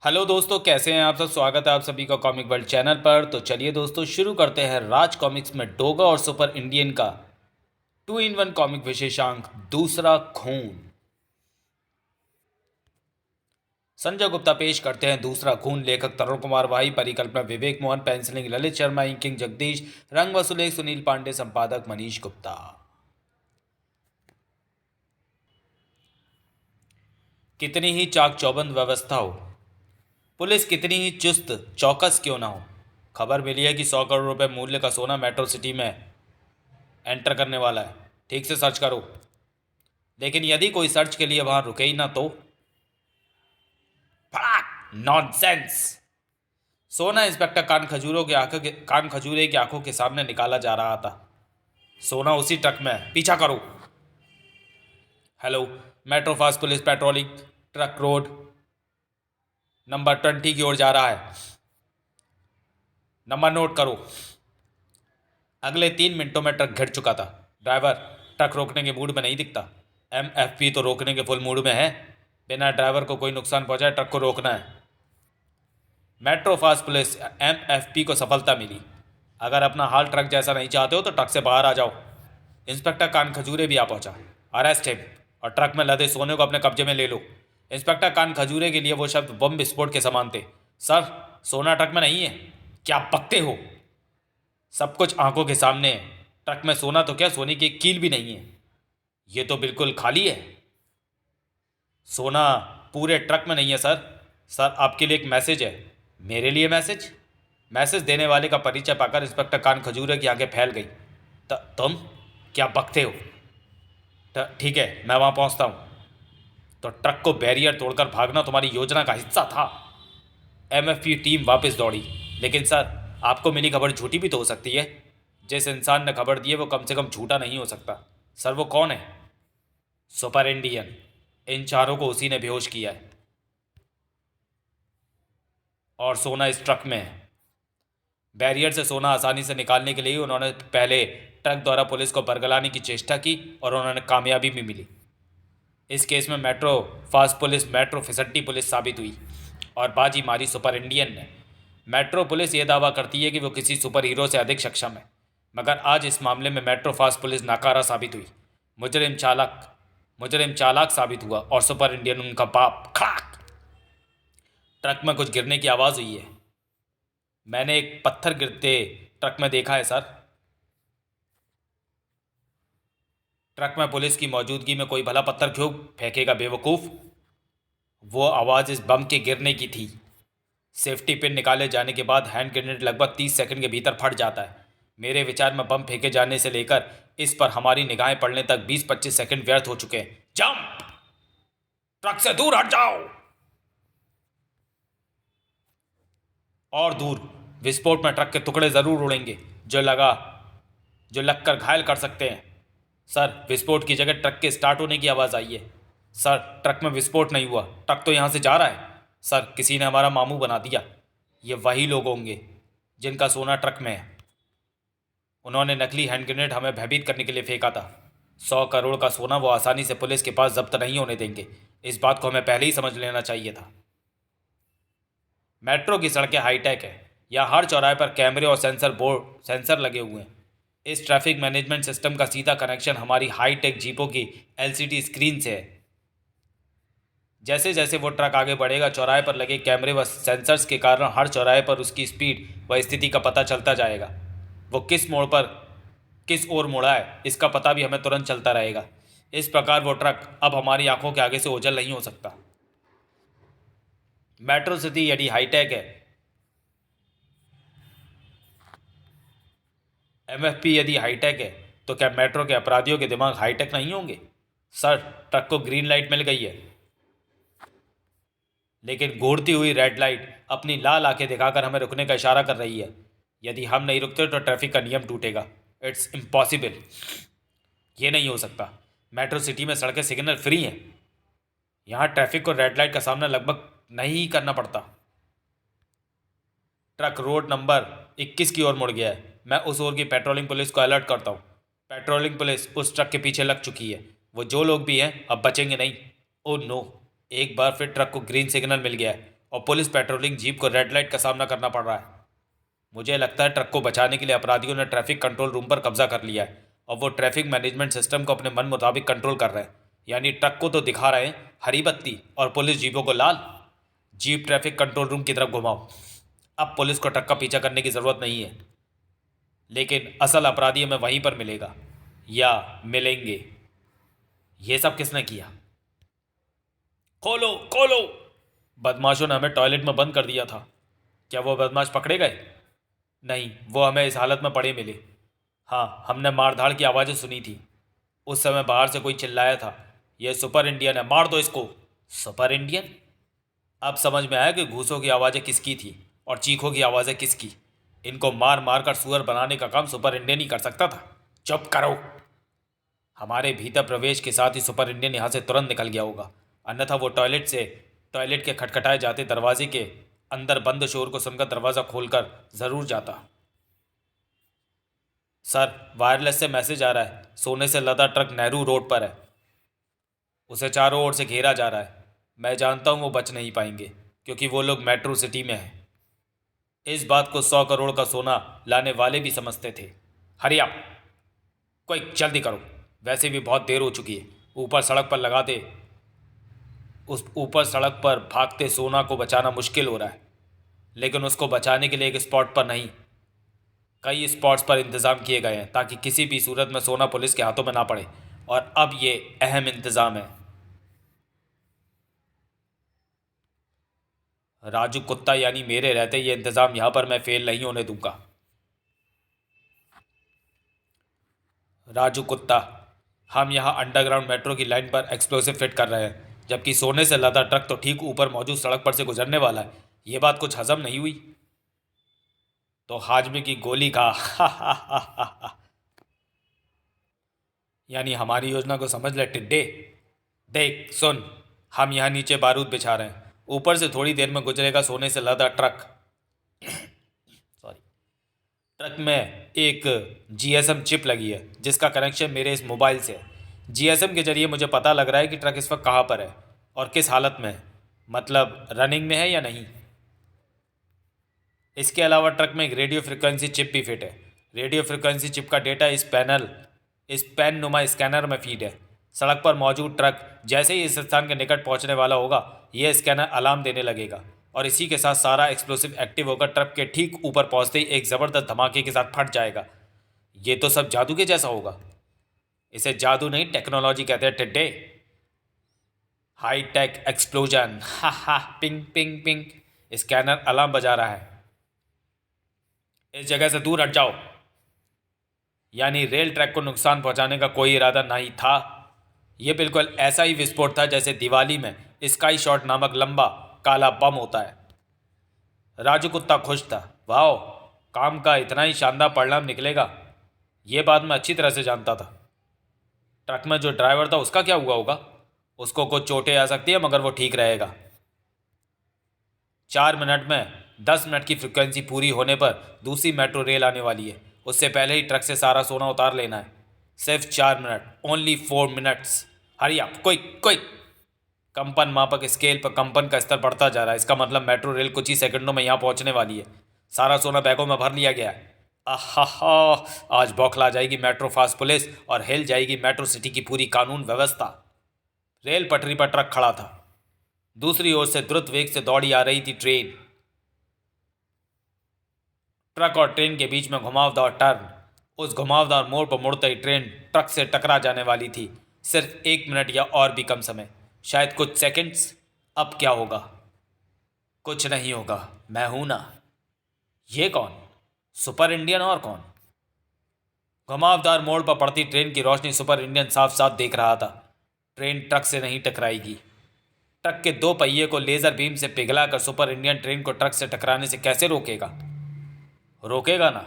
Hello दोस्तों, कैसे हैं आप सब। स्वागत है आप सभी का कॉमिक वर्ल्ड चैनल पर। तो चलिए दोस्तों, शुरू करते हैं राज कॉमिक्स में डोगा और सुपर इंडियन का 2 in 1 कॉमिक विशेषांक दूसरा खून। संजय गुप्ता पेश करते हैं दूसरा खून। लेखक तरुण कुमार वाही, परिकल्पना विवेक मोहन, पेंसिलिंग ललित शर्मा, इंकिंग जगदीश, रंग व सुलेख सुनील पांडे, संपादक मनीष गुप्ता। कितनी ही चाक चौबंद व्यवस्था हो, पुलिस कितनी ही चुस्त चौकस क्यों ना हो, खबर मिली है कि 100 करोड़ रुपए मूल्य का सोना मेट्रो सिटी में एंटर करने वाला है। ठीक से सर्च करो। लेकिन यदि कोई सर्च के लिए वहां रुके ही ना तो फड़ाक नॉनसेंस। सोना इंस्पेक्टर कान खजूरे की आंखों के सामने निकाला जा रहा था। सोना उसी ट्रक में है, पीछा करो। Hello, metro fast police patrolling truck road number 20 की ओर जा रहा है। नंबर नोट करो। अगले 3 मिनटों में ट्रक घिर चुका था। ड्राइवर ट्रक रोकने के मूड में नहीं दिखता। एमएफपी तो रोकने के फुल मूड में है। बिना ड्राइवर को कोई नुकसान पहुंचाए ट्रक को रोकना है। मेट्रो फास्ट पुलिस एमएफपी को सफलता मिली। अगर अपना हाल ट्रक जैसा नहीं चाहते हो तो ट्रक से बाहर आ जाओ। इंस्पेक्टर कान खजूरे भी आ पहुंचा। अरेस्ट हिम और ट्रक में लदे सोने को अपने कब्जे में ले लो। इंस्पेक्टर कान खजूरे के लिए वो शब्द बम विस्फोट के समान थे। सर, सोना ट्रक में नहीं है। क्या बकते हो? सब कुछ आंखों के सामने है। ट्रक में सोना तो क्या, सोने की एक कील भी नहीं है। ये तो बिल्कुल खाली है। सोना पूरे ट्रक में नहीं है सर। सर, आपके लिए एक मैसेज है। मेरे लिए मैसेज? मैसेज देने वाले का परिचय पाकर इंस्पेक्टर कान खजूरे की आंखें फैल गई। तुम क्या बकते हो? ठीक है, मैं वहां पहुंचता हूं। तो ट्रक को बैरियर तोड़कर भागना तुम्हारी योजना का हिस्सा था। एमएफपी टीम वापस दौड़ी। लेकिन सर, आपको मिली खबर झूठी भी तो हो सकती है। जिस इंसान ने खबर दी है वो कम से कम झूठा नहीं हो सकता। सर, वो कौन है? Super Indian. इन चारों को उसी ने बेहोश किया है। और सोना इस ट्रक में है। बैरियर से सोना आसानी से निकालने के लिए उन्होंने पहले ट्रक द्वारा पुलिस को बरगलाने की चेष्टा की और उन्होंने कामयाबी भी मिली। इस केस में मेट्रो फास्ट पुलिस मेट्रो फिसड्डी पुलिस साबित हुई और बाजी मारी सुपर इंडियन ने। मेट्रो पुलिस ये दावा करती है कि वो किसी सुपर हीरो से अधिक सक्षम है, मगर आज इस मामले में मेट्रो फास्ट पुलिस नाकारा साबित हुई। मुजरिम चालाक साबित हुआ और सुपर इंडियन उनका बाप। खड़ाक! ट्रक में कुछ गिरने की आवाज़ हुई है। मैंने एक पत्थर गिरते ट्रक में देखा है सर। ट्रक में पुलिस की मौजूदगी में कोई भला पत्थर क्यों फेंकेगा बेवकूफ़? वो आवाज़ इस बम के गिरने की थी। सेफ्टी पिन निकाले जाने के बाद हैंड ग्रेनेड लगभग 30 सेकंड के भीतर फट जाता है। मेरे विचार में बम फेंके जाने से लेकर इस पर हमारी निगाहें पड़ने तक 20-25 सेकंड व्यर्थ हो चुके हैं। जंप! ट्रक से दूर हट जाओ। और दूर। विस्फोट में ट्रक के टुकड़े जरूर उड़ेंगे जो लगकर घायल कर सकते हैं। सर, विस्फोट की जगह ट्रक के स्टार्ट होने की आवाज़ आई है। सर, ट्रक में विस्फोट नहीं हुआ, ट्रक तो यहाँ से जा रहा है। सर, किसी ने हमारा मामू बना दिया। ये वही लोग होंगे जिनका सोना ट्रक में है। उन्होंने नकली हैंड ग्रेनेड हमें भयभीत करने के लिए फेंका था। 100 करोड़ का सोना वो आसानी से पुलिस के पास जब्त नहीं होने देंगे। इस बात को हमें पहले ही समझ लेना चाहिए था। मेट्रो की सड़कें हाईटेक है। यहाँ हर चौराहे पर कैमरे और सेंसर लगे हुए हैं। इस ट्रैफिक मैनेजमेंट सिस्टम का सीधा कनेक्शन हमारी हाईटेक जीपों की एलसीडी स्क्रीन से है। जैसे जैसे वो ट्रक आगे बढ़ेगा, चौराहे पर लगे कैमरे व सेंसर्स के कारण हर चौराहे पर उसकी स्पीड व स्थिति का पता चलता जाएगा। वो किस ओर मुड़ा है इसका पता भी हमें तुरंत चलता रहेगा। इस प्रकार वो ट्रक अब हमारी आंखों के आगे से ओझल नहीं हो सकता। मेट्रो सिटी यदि हाईटेक है, एमएफपी यदि हाईटेक है, तो क्या मेट्रो के अपराधियों के दिमाग हाईटेक नहीं होंगे? सर, ट्रक को ग्रीन लाइट मिल गई है, लेकिन घूरती हुई रेड लाइट अपनी लाल आंखें दिखाकर हमें रुकने का इशारा कर रही है। यदि हम नहीं रुकते तो ट्रैफिक का नियम टूटेगा। It's impossible. ये नहीं हो सकता। मेट्रो सिटी में सड़कें सिग्नल फ्री हैं। यहाँ ट्रैफिक को रेड लाइट का सामना लगभग नहीं करना पड़ता। ट्रक रोड नंबर 21 की ओर मुड़ गया है। मैं उस ओर की पेट्रोलिंग पुलिस को अलर्ट करता हूँ। पेट्रोलिंग पुलिस उस ट्रक के पीछे लग चुकी है। वो जो लोग भी हैं अब बचेंगे नहीं। Oh no! एक बार फिर ट्रक को ग्रीन सिग्नल मिल गया है और पुलिस पेट्रोलिंग जीप को रेड लाइट का सामना करना पड़ रहा है। मुझे लगता है ट्रक को बचाने के लिए अपराधियों ने ट्रैफिक कंट्रोल रूम पर कब्जा कर लिया है और वो ट्रैफिक मैनेजमेंट सिस्टम को अपने मन मुताबिक कंट्रोल कर रहे हैं। यानी ट्रक को तो दिखा रहे हैं हरी बत्ती और पुलिस जीपों को लाल। जीप ट्रैफिक कंट्रोल रूम की तरफ घुमाओ। अब पुलिस को ट्रक का पीछा करने की ज़रूरत नहीं है, लेकिन असल अपराधी हमें वहीं पर मिलेगा या मिलेंगे। ये सब किसने किया? खोलो खोलो! बदमाशों ने हमें टॉयलेट में बंद कर दिया था। क्या वो बदमाश पकड़े गए? नहीं, वो हमें इस हालत में पड़े मिले। हाँ, हमने मारधाड़ की आवाज़ें सुनी थी। उस समय बाहर से कोई चिल्लाया था, यह सुपर इंडियन है, मार दो इसको। Super Indian? अब समझ में आया कि घूसों की आवाज़ें किसकी थी और चीखों की आवाज़ें किसकी। इनको मार मार कर सुअर बनाने का काम सुपर इंडियन ही कर सकता था। चुप करो! हमारे भीतर प्रवेश के साथ ही सुपर इंडियन यहाँ से तुरंत निकल गया होगा, अन्यथा वो टॉयलेट के खटखटाए जाते दरवाजे के अंदर बंद शोर को सुनकर दरवाज़ा खोलकर ज़रूर जाता। सर, वायरलेस से मैसेज आ रहा है, सोने से लदा ट्रक नेहरू रोड पर है। उसे चारों ओर से घेरा जा रहा है। मैं जानता हूँ वो बच नहीं पाएंगे, क्योंकि वो लोग मेट्रो सिटी में हैं। इस बात को 100 करोड़ का सोना लाने वाले भी समझते थे। हरी आप, कोई जल्दी करो, वैसे भी बहुत देर हो चुकी है। ऊपर सड़क पर भागते सोना को बचाना मुश्किल हो रहा है, लेकिन उसको बचाने के लिए एक स्पॉट पर नहीं, कई स्पॉट्स पर इंतज़ाम किए गए हैं ताकि किसी भी सूरत में सोना पुलिस के हाथों में ना पड़े। और अब ये अहम इंतज़ाम है। राजू कुत्ता, यानी मेरे रहते ये इंतज़ाम यहाँ पर मैं फेल नहीं होने दूंगा। राजू कुत्ता, हम यहाँ अंडरग्राउंड मेट्रो की लाइन पर एक्सप्लोसिव फिट कर रहे हैं, जबकि सोने से लदा ट्रक तो ठीक ऊपर मौजूद सड़क पर से गुजरने वाला है। ये बात कुछ हजम नहीं हुई? तो हाजमे की गोली का यानी हमारी योजना को समझ ले टिड्डे। देख सुन, हम यहाँ नीचे बारूद बिछा रहे हैं, ऊपर से थोड़ी देर में गुजरेगा सोने से लदा ट्रक। सॉरी। ट्रक में एक जीएसएम चिप लगी है जिसका कनेक्शन मेरे इस मोबाइल से है। जीएसएम के जरिए मुझे पता लग रहा है कि ट्रक इस वक्त कहाँ पर है और किस हालत में है, मतलब रनिंग में है या नहीं। इसके अलावा ट्रक में एक रेडियो फ्रिक्वेंसी चिप भी फिट है। रेडियो फ्रिक्वेंसी चिप का डेटा इस पेन नुमा स्कैनर में फीड है। सड़क पर मौजूद ट्रक जैसे ही इस स्थान के निकट पहुंचने वाला होगा, यह स्कैनर अलार्म देने लगेगा और इसी के साथ सारा एक्सप्लोसिव एक्टिव होकर ट्रक के ठीक ऊपर पहुंचते ही एक ज़बरदस्त धमाके के साथ फट जाएगा। ये तो सब जादू के जैसा होगा। इसे जादू नहीं, टेक्नोलॉजी कहते हैं टिड्डे। High tech explosion. हा हा, ping ping ping. Scanner alarm बजा रहा है, इस जगह से दूर हट जाओ। यानी रेल ट्रैक को नुकसान पहुंचाने का कोई इरादा नहीं था। यह बिल्कुल ऐसा ही विस्फोट था जैसे दिवाली में स्काई शॉट नामक लंबा काला बम होता है। राजू कुत्ता खुश था। वाह, काम का इतना ही शानदार परिणाम निकलेगा, यह बात मैं अच्छी तरह से जानता था। ट्रक में जो ड्राइवर था उसका क्या हुआ होगा? उसको कुछ चोटें आ सकती है, मगर वो ठीक रहेगा। 4 मिनट में 10 मिनट की फ्रिक्वेंसी पूरी होने पर दूसरी मेट्रो रेल आने वाली है। उससे पहले ही ट्रक से सारा सोना उतार लेना है। सिर्फ 4 मिनट, ओनली 4 मिनट्स। हरी आप, कोई कंपन मापक स्केल पर कंपन का स्तर बढ़ता जा रहा है। इसका मतलब मेट्रो रेल कुछ ही सेकंडों में यहाँ पहुँचने वाली है। सारा सोना बैगों में भर लिया गया है। आहा, आज बौखला जाएगी मेट्रो फास्ट पुलिस और हिल जाएगी मेट्रो सिटी की पूरी कानून व्यवस्था। रेल पटरी पर ट्रक खड़ा था। दूसरी ओर से द्रुत वेग से दौड़ी आ रही थी ट्रेन। ट्रक और ट्रेन के बीच में घुमावदार टर्न। उस घुमावदार मोड़ पर मुड़ते ही ट्रेन ट्रक से टकरा जाने वाली थी। सिर्फ 1 मिनट या और भी कम समय, शायद कुछ सेकंड्स। अब क्या होगा? कुछ नहीं होगा, मैं हूं ना। ये कौन? सुपर इंडियन और कौन? घुमावदार मोड़ पर पड़ती ट्रेन की रोशनी सुपर इंडियन साफ साफ देख रहा था। ट्रेन ट्रक से नहीं टकराएगी। ट्रक के 2 पहिए को लेजर बीम से पिघलाकर सुपर इंडियन ट्रेन को ट्रक से टकराने से कैसे रोकेगा? रोकेगा ना।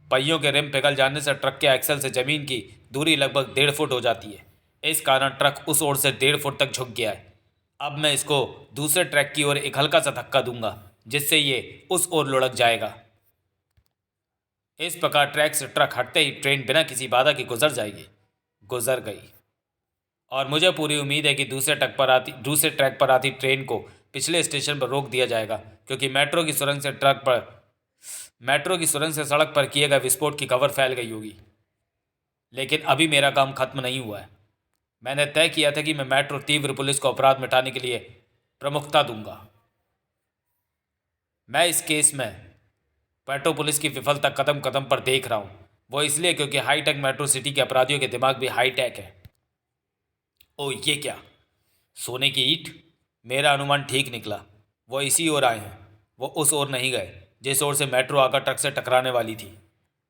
पहियों के रिम पिघल जाने से ट्रक के एक्सल से जमीन की दूरी लगभग 1.5 फुट हो जाती है। इस कारण ट्रक उस ओर से 1.5 फुट तक झुक गया है। अब मैं इसको दूसरे ट्रैक की ओर एक हल्का सा धक्का दूंगा, जिससे ये उस ओर लुढ़क जाएगा। इस प्रकार ट्रैक से ट्रक हटते ही ट्रेन बिना किसी बाधा के गुजर जाएगी। गुजर गई। और मुझे पूरी उम्मीद है कि दूसरे ट्रैक पर आती ट्रेन को पिछले स्टेशन पर रोक दिया जाएगा, क्योंकि मेट्रो की सुरंग से सड़क पर किए गए विस्फोट की खबर फैल गई होगी। लेकिन अभी मेरा काम खत्म नहीं हुआ है। मैंने तय किया था कि मैं मेट्रो तीव्र पुलिस को अपराध मिटाने के लिए प्रमुखता दूंगा। मैं इस केस में मेट्रो पुलिस की विफलता कदम कदम पर देख रहा हूं। वो इसलिए क्योंकि हाईटेक मेट्रो सिटी के अपराधियों के दिमाग भी हाईटेक है। ओ, ये क्या? सोने की ईंट? मेरा अनुमान ठीक निकला। वो इसी ओर आए हैं। वो उस ओर नहीं गए जिस ओर से मेट्रो आकर ट्रक से टकराने वाली थी।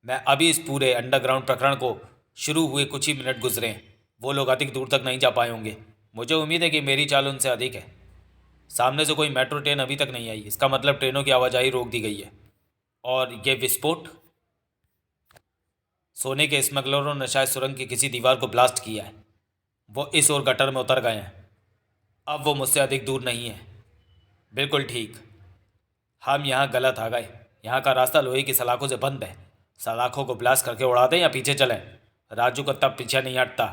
मैं अभी इस पूरे अंडरग्राउंड प्रकरण को शुरू हुए कुछ ही मिनट गुजरे हैं। वो लोग अधिक दूर तक नहीं जा पाए होंगे। मुझे उम्मीद है कि मेरी चाल उनसे अधिक है। सामने से कोई मेट्रो ट्रेन अभी तक नहीं आई। इसका मतलब ट्रेनों की आवाजाही रोक दी गई है। और ये विस्फोट? सोने के स्मगलरों ने शायद सुरंग की किसी दीवार को ब्लास्ट किया है। वो इस ओर गटर में उतर गए हैं। अब वो मुझसे अधिक दूर नहीं है। बिल्कुल ठीक। हम यहाँ गलत आ गए। यहाँ का रास्ता लोहे की सलाखों से बंद है। सलाखों को ब्लास्ट करके उड़ा दें या पीछे चलें? राजू को तब पीछे नहीं हटता।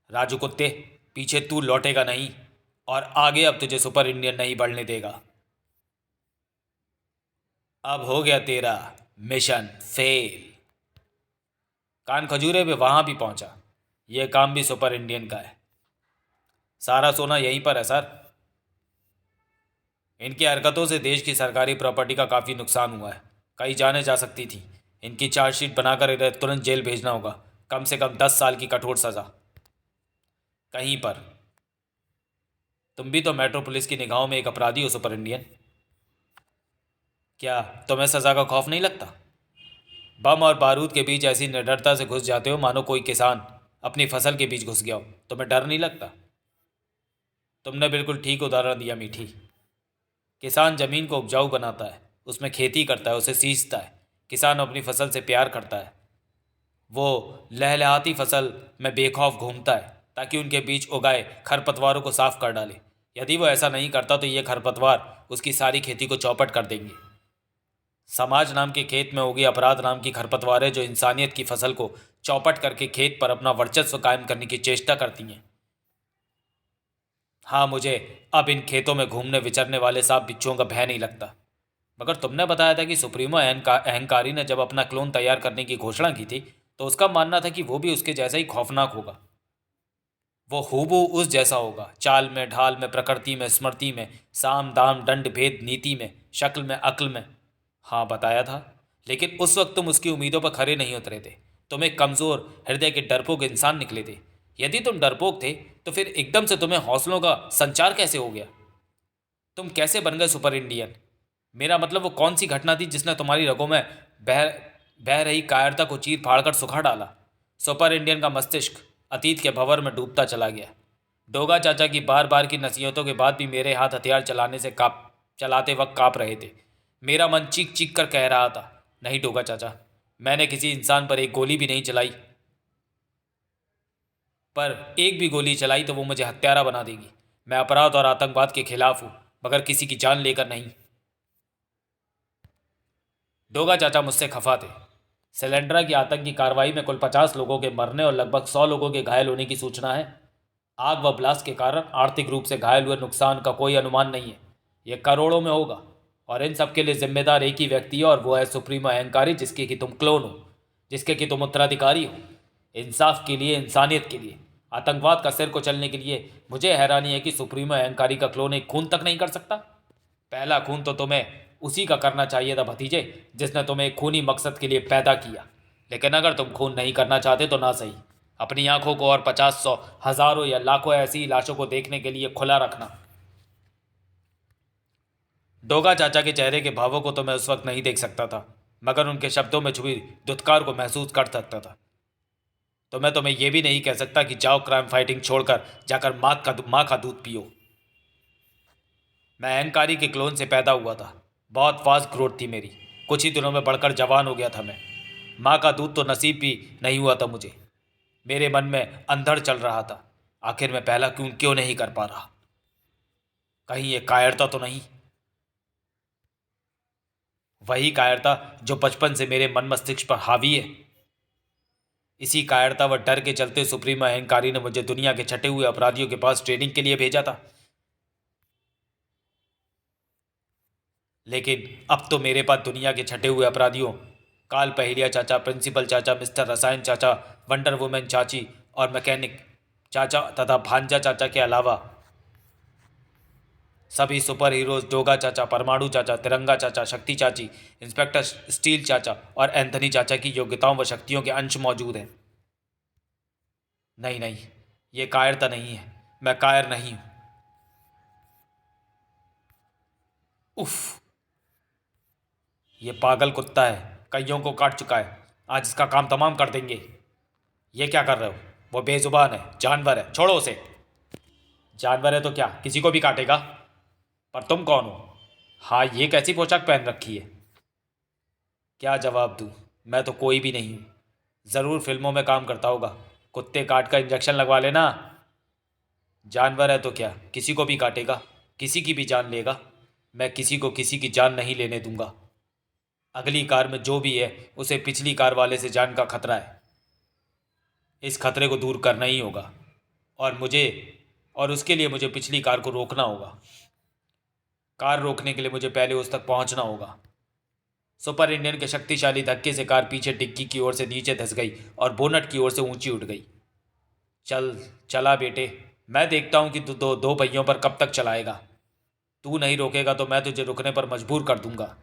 राजू कुत्ते, पीछे तू लौटेगा नहीं, और आगे अब तुझे सुपर इंडियन नहीं बढ़ने देगा। अब हो गया तेरा मिशन फेल। कान खजूरे में वहां भी पहुंचा। यह काम भी सुपर इंडियन का है। सारा सोना यहीं पर है सर। इनकी हरकतों से देश की सरकारी प्रॉपर्टी का काफ़ी नुकसान हुआ है। कई जानें जा सकती थी। इनकी चार्जशीट बनाकर इन्हें तुरंत जेल भेजना होगा। कम से कम 10 साल की कठोर सज़ा। कहीं पर। तुम भी तो मेट्रो पुलिस की निगाहों में एक अपराधी हो सुपर इंडियन। क्या तुम्हें सज़ा का खौफ नहीं लगता? बम और बारूद के बीच ऐसी निडरता से घुस जाते हो मानो कोई किसान अपनी फसल के बीच घुस गया हो। तुम्हें डर नहीं लगता? तुमने बिल्कुल ठीक उदाहरण दिया मीठी। किसान ज़मीन को उपजाऊ बनाता है, उसमें खेती करता है, उसे सींचता है। किसान अपनी फसल से प्यार करता है। वो लहलहाती फसल में बेखौफ घूमता है ताकि उनके बीच उगाए खरपतवारों को साफ कर डाले। यदि वो ऐसा नहीं करता तो ये खरपतवार उसकी सारी खेती को चौपट कर देंगे। समाज नाम के खेत में उगी अपराध नाम की खरपतवारें जो इंसानियत की फसल को चौपट करके खेत पर अपना वर्चस्व कायम करने की चेष्टा करती हैं। हाँ, मुझे अब इन खेतों में घूमने विचरने वाले सांप बिच्छुओं का भय नहीं लगता। मगर तुमने बताया था कि सुप्रीमो अहंकारी ने जब अपना क्लोन तैयार करने की घोषणा की थी तो उसका मानना था कि वो भी उसके जैसा ही खौफनाक होगा। वो हूबहू उस जैसा होगा, चाल में, ढाल में, प्रकृति में, स्मृति में, साम दाम दंड भेद नीति में, शक्ल में, अक्ल में। हाँ, बताया था। लेकिन उस वक्त तुम उसकी उम्मीदों पर खरे नहीं उतरे थे। तुम एक कमज़ोर हृदय के डरपोक इंसान निकले थे। यदि तुम डरपोक थे तो फिर एकदम से तुम्हें हौसलों का संचार कैसे हो गया? तुम कैसे बन गए सुपर इंडियन? मेरा मतलब वो कौन सी घटना थी जिसने तुम्हारी रगों में बह बह रही कायरता को चीर फाड़ कर सुखा डाला? सुपर इंडियन का मस्तिष्क अतीत के भंवर में डूबता चला गया। डोगा चाचा की बार बार की नसीहतों के बाद भी मेरे हाथ हथियार चलाते वक्त काँप रहे थे। मेरा मन चीख चीख कर कह रहा था, नहीं डोगा चाचा, मैंने किसी इंसान पर एक गोली भी नहीं चलाई। पर एक भी गोली चलाई तो वो मुझे हत्यारा बना देगी। मैं अपराध और आतंकवाद के खिलाफ हूँ, मगर किसी की जान लेकर नहीं। डोगा चाचा मुझसे खफा थे। सिलेंडरा की आतंकी कार्रवाई में कुल 50 लोगों के मरने और लगभग 100 लोगों के घायल होने की सूचना है। आग व ब्लास्ट के कारण आर्थिक रूप से घायल हुए नुकसान का कोई अनुमान नहीं है। यह करोड़ों में होगा, और इन सब के लिए जिम्मेदार एक ही व्यक्ति है, और वो है सुप्रीमो अहंकारी, जिसके कि तुम क्लोन हो, जिसके कि तुम उत्तराधिकारी हो। इंसाफ के लिए, इंसानियत के लिए, आतंकवाद का सिर को चलने के लिए मुझे हैरानी है कि सुप्रीमो अहंकारी का क्लोन एक खून तक नहीं कर सकता। पहला खून तो तुम्हें उसी का करना चाहिए था भतीजे, जिसने तुम्हें एक खूनी मकसद के लिए पैदा किया। लेकिन अगर तुम खून नहीं करना चाहते तो ना सही, अपनी आंखों को और 50, 100, हजारों या लाखों ऐसी लाशों को देखने के लिए खुला रखना। डोगा चाचा के चेहरे के भावों को तो मैं उस वक्त नहीं देख सकता था, मगर उनके शब्दों में छुपी दुत्कार को महसूस कर सकता था। तो मैं तुम्हें यह भी नहीं कह सकता कि जाओ क्राइम फाइटिंग छोड़कर जाकर माँ का दूध पियो। मैं अहंकारी के क्लोन से पैदा हुआ था। बहुत फास्ट ग्रोथ थी मेरी। कुछ ही दिनों में बढ़कर जवान हो गया था मैं। माँ का दूध तो नसीब भी नहीं हुआ था मुझे। मेरे मन में अंधड़ चल रहा था, आखिर मैं पहला क्यों क्यों नहीं कर पा रहा? कहीं ये कायरता तो नहीं? वही कायरता जो बचपन से मेरे मन मस्तिष्क पर हावी है। इसी कायरता व डर के चलते सुप्रीम अहंकारी ने मुझे दुनिया के छटे हुए अपराधियों के पास ट्रेनिंग के लिए भेजा था। लेकिन अब तो मेरे पास दुनिया के छटे हुए अपराधियों, काल पहेलिया चाचा, प्रिंसिपल चाचा, मिस्टर रसायन चाचा, वंडर वुमेन चाची और मैकेनिक चाचा तथा भांजा चाचा के अलावा सभी सुपर हीरोज, डोगा चाचा, परमाणु चाचा, तिरंगा चाचा, शक्ति चाची, इंस्पेक्टर स्टील चाचा और एंथनी चाचा की योग्यताओं व शक्तियों के अंश मौजूद हैं। नहीं नहीं, ये कायरता नहीं है, मैं कायर नहीं हूं। उफ, ये पागल कुत्ता है, कईयों को काट चुका है, आज इसका काम तमाम कर देंगे। ये क्या कर रहे हो? वो बेजुबान है, जानवर है, छोड़ो उसे। जानवर है तो क्या, किसी को भी काटेगा? पर तुम कौन हो? हाँ, ये कैसी पोशाक पहन रखी है? क्या जवाब दूँ? मैं तो कोई भी नहीं हूँ। ज़रूर फिल्मों में काम करता होगा। कुत्ते काट का इंजेक्शन लगवा लेना। जानवर है तो क्या, किसी को भी काटेगा, किसी की भी जान लेगा। मैं किसी को किसी की जान नहीं लेने दूंगा। अगली कार में जो भी है उसे पिछली कार वाले से जान का खतरा है। इस खतरे को दूर करना ही होगा और उसके लिए मुझे पिछली कार को रोकना होगा। कार रोकने के लिए मुझे पहले उस तक पहुंचना होगा। सुपर इंडियन के शक्तिशाली धक्के से कार पीछे डिग्गी की ओर से नीचे धंस गई और बोनट की ओर से ऊंची उठ गई। चला बेटे, मैं देखता हूं कि तू दो पहियों पर कब तक चलाएगा। तू नहीं रोकेगा तो मैं तुझे रुकने पर मजबूर कर दूंगा।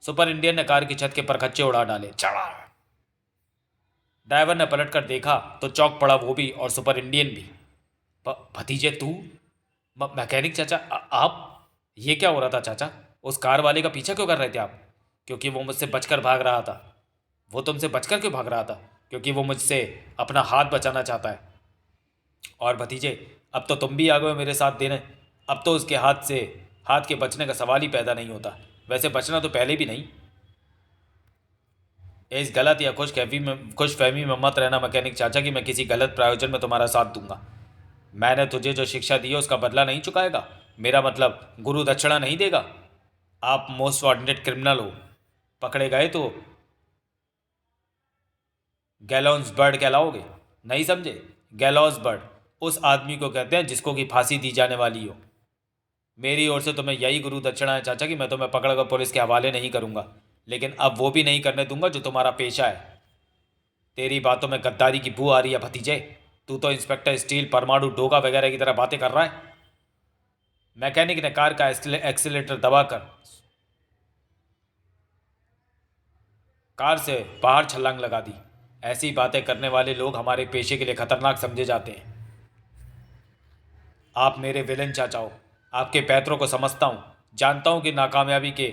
सुपर इंडियन ने कार की छत के परखच्चे उड़ा डाले। चढ़ा। ड्राइवर ने पलटकर देखा तो चौंक पड़ा वो भी और सुपर इंडियन भी। भतीजे तू? मैकेनिक चाचा, आप? ये क्या हो रहा था चाचा? उस कार वाले का पीछा क्यों कर रहे थे आप? क्योंकि वो मुझसे बचकर भाग रहा था। वो तुमसे बचकर क्यों भाग रहा था? क्योंकि वो मुझसे अपना हाथ बचाना चाहता है। और भतीजे, अब तो तुम भी आ गए हो मेरे साथ देने। अब तो उसके हाथ के बचने का सवाल ही पैदा नहीं होता। वैसे बचना तो पहले भी नहीं। इस गलत या खुशफहमी में मत रहना मैकेनिक चाचा कि मैं किसी गलत प्रायोजन में तुम्हारा साथ दूंगा। मैंने तुझे जो शिक्षा दी है उसका बदला नहीं चुकाएगा। मेरा मतलब गुरु दक्षिणा नहीं देगा। आप मोस्ट वांटेड क्रिमिनल हो। पकड़े गए तो गैलोन्स बर्ड कहलाओगे। नहीं समझे? गैलोस बर्ड उस आदमी को कहते हैं जिसको कि फांसी दी जाने वाली हो। मेरी ओर से तुम्हें यही गुरु दक्षिणा है चाचा कि मैं तुम्हें पकड़कर पुलिस के हवाले नहीं करूंगा, लेकिन अब वो भी नहीं करने दूंगा जो तुम्हारा पेशा है। तेरी बातों में गद्दारी की बू आ रही है भतीजे। तू तो इंस्पेक्टर स्टील, परमाणु, डोगा वगैरह की तरह बातें कर रहा है। मैकेनिक ने कार का एक्सीलेटर दबाकर कार से बाहर छलांग लगा दी। ऐसी बातें करने वाले लोग हमारे पेशे के लिए खतरनाक समझे जाते हैं। आप मेरे विलेन चाचा हो। आपके पैतरों को समझता हूँ। जानता हूँ कि नाकामयाबी के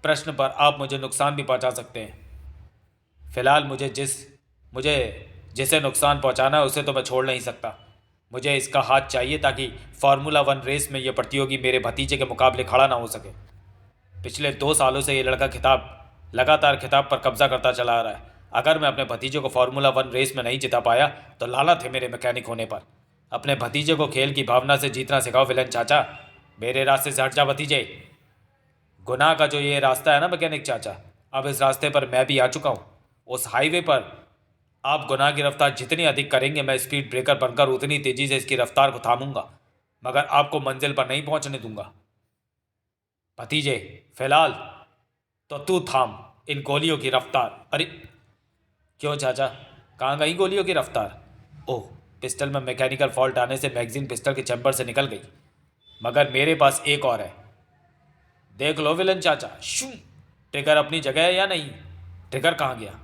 प्रश्न पर आप मुझे नुकसान भी पहुँचा सकते हैं। फिलहाल मुझे जिसे नुकसान पहुँचाना है उसे तो मैं छोड़ नहीं सकता। मुझे इसका हाथ चाहिए ताकि फार्मूला 1 रेस में यह प्रतियोगी मेरे भतीजे के मुकाबले खड़ा ना हो सके। पिछले 2 सालों से ये लड़का लगातार खिताब पर कब्जा करता चला आ रहा है। अगर मैं अपने भतीजे को फार्मूला 1 रेस में नहीं जिता पाया तो लानत है मेरे मैकेनिक होने पर। अपने भतीजे को खेल की भावना से जीतना सिखाओ विलन चाचा। मेरे रास्ते से हट जा भतीजे। गुनाह का जो ये रास्ता है ना मैकेनिक चाचा, अब इस रास्ते पर मैं भी आ चुका हूँ। उस हाईवे पर आप गुनाह की रफ्तार जितनी अधिक करेंगे, मैं स्पीड ब्रेकर बनकर उतनी तेजी से इसकी रफ्तार को थामूंगा, मगर आपको मंजिल पर नहीं पहुंचने दूंगा। भतीजे, फिलहाल तो तू थाम इन गोलियों की रफ्तार। अरे क्यों चाचा, कहाँ गई गोलियों की रफ्तार? ओह, पिस्टल में मैकेनिकल फॉल्ट आने से मैगजीन पिस्टल के चैम्बर से निकल गई, मगर मेरे पास एक और है। देख लो विलन चाचा। शू, ट्रिगर अपनी जगह है या नहीं? ट्रिगर कहाँ गया?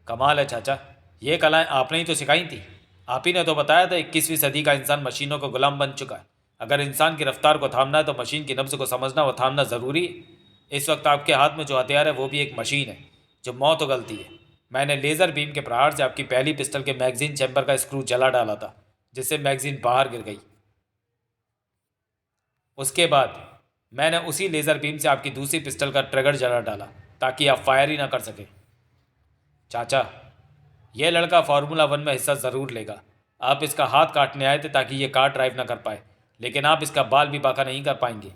कमाल है चाचा, ये कलाएं आपने ही तो सिखाई थी। आप ही ने तो बताया था 21वीं सदी का इंसान मशीनों का गुलाम बन चुका है। अगर इंसान की रफ्तार को थामना है तो मशीन की नब्ज को समझना व थामना ज़रूरी है। इस वक्त आपके हाथ में जो हथियार है वो भी एक मशीन है जो मौत उगलती है। मैंने लेज़र बीम के प्रहार से आपकी पहली पिस्टल के मैगजीन चैम्बर का स्क्रू जला डाला था, जिससे मैगजीन बाहर गिर गई। उसके बाद मैंने उसी लेज़र बीम से आपकी दूसरी पिस्टल का ट्रिगर जला डाला ताकि आप फायर ही ना कर सके। चाचा, यह लड़का फार्मूला 1 में हिस्सा ज़रूर लेगा। आप इसका हाथ काटने आए थे ताकि ये कार ड्राइव ना कर पाए, लेकिन आप इसका बाल भी बाका नहीं कर पाएंगे।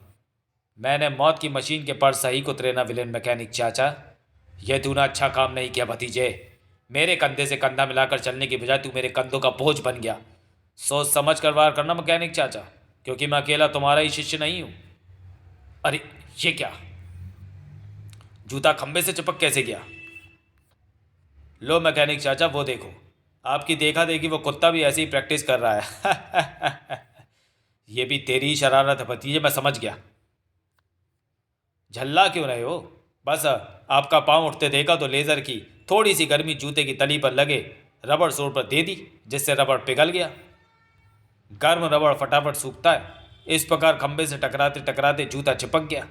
मैंने मौत की मशीन के पर सही को त्रेना विलेन मैकेनिक चाचा। यह तूने अच्छा काम नहीं किया भतीजे। मेरे कंधे से कंधा मिलाकर चलने की बजाय तू मेरे कंधों का बोझ बन गया। सोच समझ कर वार करना मैकेनिक चाचा, क्योंकि मैं अकेला तुम्हारा ही शिष्य नहीं हूँ। अरे ये क्या? जूता खंबे से चिपक कैसे गया? लो मैकेनिक चाचा, वो देखो, आपकी देखा देखी वो कुत्ता भी ऐसी ही प्रैक्टिस कर रहा है। ये भी तेरी ही शरारत है भतीजे, मैं समझ गया। झल्ला क्यों रहे हो? बस आपका पाँव उठते देखा तो लेज़र की थोड़ी सी गर्मी जूते की तली पर लगे रबड़ सोल पर दे दी, जिससे रबड़ पिघल गया। गर्म रबड़ फटाफट सूखता है, इस प्रकार खंबे से टकराते टकराते जूता चिपक गया।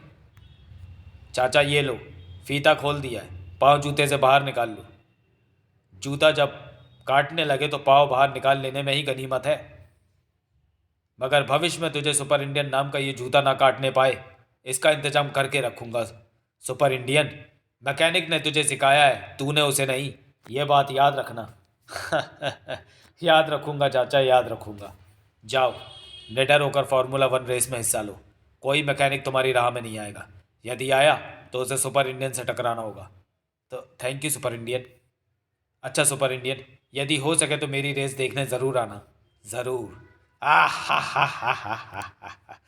चाचा ये लो, फीता खोल दिया है, पाँव जूते से बाहर निकाल लो। जूता जब काटने लगे तो पाँव बाहर निकाल लेने में ही गनीमत है, मगर भविष्य में तुझे सुपर इंडियन नाम का ये जूता ना काटने पाए, इसका इंतजाम करके रखूंगा। सुपर इंडियन मैकेनिक ने तुझे सिखाया है, तूने उसे नहीं, ये बात याद रखना। याद रखूंगा चाचा, याद रखूंगा। जाओ, निडर होकर फार्मूला 1 रेस में हिस्सा लो। कोई मैकेनिक तुम्हारी राह में नहीं आएगा, यदि आया तो उसे सुपर इंडियन से टकराना होगा। तो थैंक यू सुपर इंडियन। अच्छा सुपर इंडियन, यदि हो सके तो मेरी रेस देखने ज़रूर आना। ज़रूर। आ हा हा हा हा हा हा।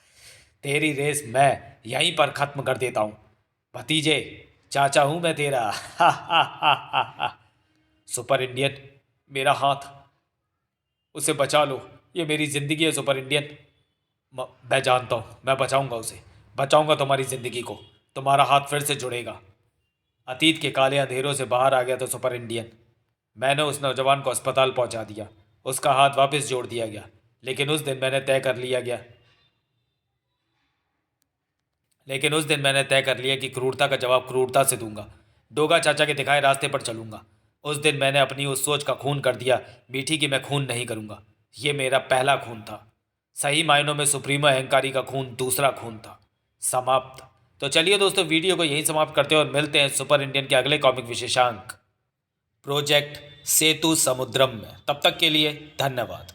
तेरी रेस मैं यहीं पर ख़त्म कर देता हूँ भतीजे, चाचा हूँ मैं तेरा। हा हा हा हा हा। सुपर इंडियन, मेरा हाथ, उसे बचा लो, ये मेरी ज़िंदगी है सुपर इंडियन। मैं जानता हूँ, मैं बचाऊंगा उसे, बचाऊंगा तुम्हारी ज़िंदगी को, तुम्हारा हाथ फिर से जुड़ेगा। अतीत के काले अंधेरों से बाहर आ गया तो सुपर इंडियन। मैंने उस नौजवान को अस्पताल पहुंचा दिया, उसका हाथ वापस जोड़ दिया गया, लेकिन उस दिन मैंने तय कर लिया कि क्रूरता का जवाब क्रूरता से दूंगा। डोगा चाचा के दिखाए रास्ते पर चलूंगा। उस दिन मैंने अपनी उस सोच का खून कर दिया, मीठी कि मैं खून नहीं करूंगा। ये मेरा पहला खून था, सही मायनों में सुप्रीमो अहंकारी का खून दूसरा खून था। समाप्त। तो चलिए दोस्तों, वीडियो को यहीं समाप्त करते हैं और मिलते हैं सुपर इंडियन के अगले कॉमिक विशेषांक प्रोजेक्ट सेतु समुद्रम में। तब तक के लिए धन्यवाद।